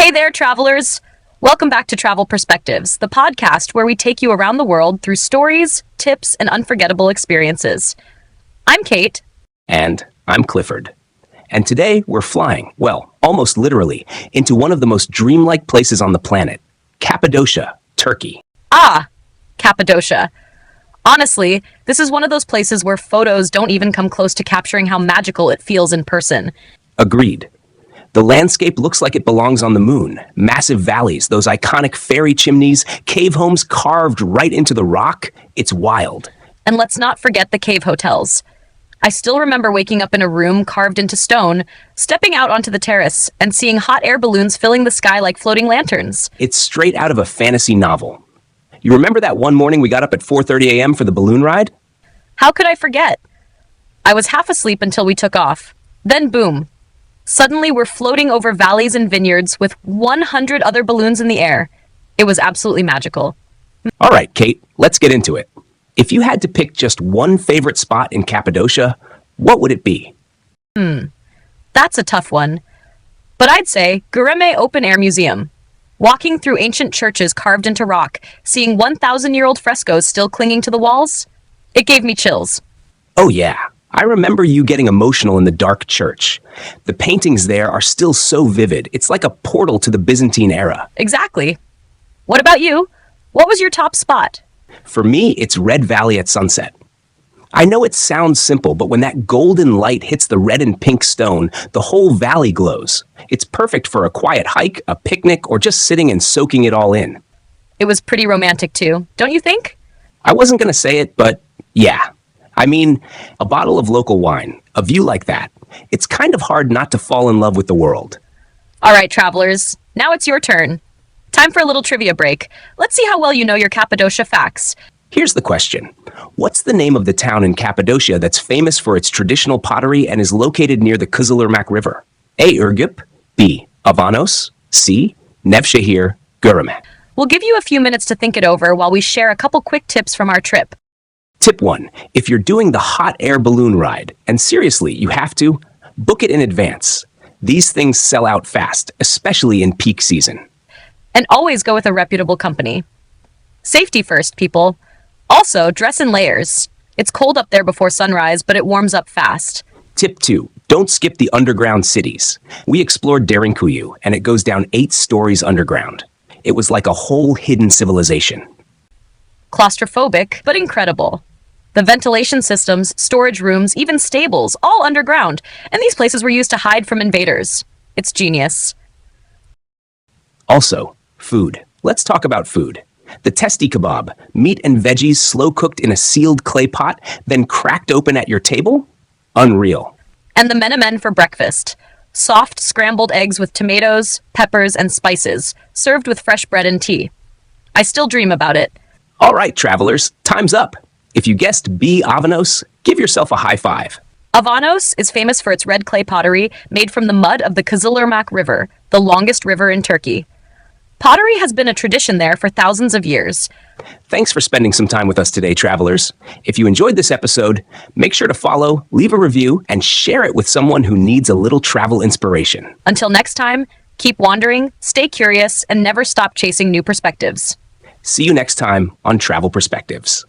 Hey there, travelers! Welcome back to Travel Perspectives, the podcast where we take you around the world through stories, tips, and unforgettable experiences. I'm Kate. And I'm Clifford. And today we're flying, well, almost literally, into one of the most dreamlike places on the planet, Cappadocia, Turkey. Ah, Cappadocia. Honestly, this is one of those places where photos don't even come close to capturing how magical it feels in person. Agreed. The landscape looks like it belongs on the moon. Massive valleys, those iconic fairy chimneys, cave homes carved right into the rock. It's wild. And let's not forget the cave hotels. I still remember waking up in a room carved into stone, stepping out onto the terrace, and seeing hot air balloons filling the sky like floating lanterns. It's straight out of a fantasy novel. You remember that one morning we got up at 4:30 a.m. for the balloon ride? How could I forget? I was half asleep until we took off. Then boom. Suddenly we're floating over valleys and vineyards with 100 other balloons in the air. It was absolutely magical. All right, Kate, let's get into it. If you had to pick just one favorite spot in Cappadocia, what would it be? That's a tough one. But I'd say Göreme Open Air Museum. Walking through ancient churches carved into rock, seeing 1,000-year-old frescoes still clinging to the walls, it gave me chills. Oh yeah, I remember you getting emotional in the dark church. The paintings there are still so vivid. It's like a portal to the Byzantine era. Exactly. What about you? What was your top spot? For me, it's Red Valley at sunset. I know it sounds simple, but when that golden light hits the red and pink stone, the whole valley glows. It's perfect for a quiet hike, a picnic, or just sitting and soaking it all in. It was pretty romantic too, don't you think? I wasn't going to say it, but yeah. I mean, a bottle of local wine, a view like that. It's kind of hard not to fall in love with the world. All right, travelers, now it's your turn. Time for a little trivia break. Let's see how well you know your Cappadocia facts. Here's the question. What's the name of the town in Cappadocia that's famous for its traditional pottery and is located near the Kızılırmak River? A. Ürgüp, B. Avanos, C. Nevşehir, Göreme. We'll give you a few minutes to think it over while we share a couple quick tips from our trip. Tip 1. If you're doing the hot air balloon ride, and seriously, you have to, book it in advance. These things sell out fast, especially in peak season. And always go with a reputable company. Safety first, people. Also, dress in layers. It's cold up there before sunrise, but it warms up fast. Tip 2. Don't skip the underground cities. We explored Derinkuyu, and it goes down 8 stories underground. It was like a whole hidden civilization. Claustrophobic, but incredible. The ventilation systems, storage rooms, even stables, all underground. And these places were used to hide from invaders. It's genius. Also, food. Let's talk about food. The testi kebab, meat and veggies slow cooked in a sealed clay pot, then cracked open at your table? Unreal. And the menemen for breakfast. Soft scrambled eggs with tomatoes, peppers, and spices, served with fresh bread and tea. I still dream about it. All right, travelers, time's up. If you guessed B. Avanos, give yourself a high five. Avanos is famous for its red clay pottery made from the mud of the Kızılırmak River, the longest river in Turkey. Pottery has been a tradition there for thousands of years. Thanks for spending some time with us today, travelers. If you enjoyed this episode, make sure to follow, leave a review, and share it with someone who needs a little travel inspiration. Until next time, keep wandering, stay curious, and never stop chasing new perspectives. See you next time on Travel Perspectives.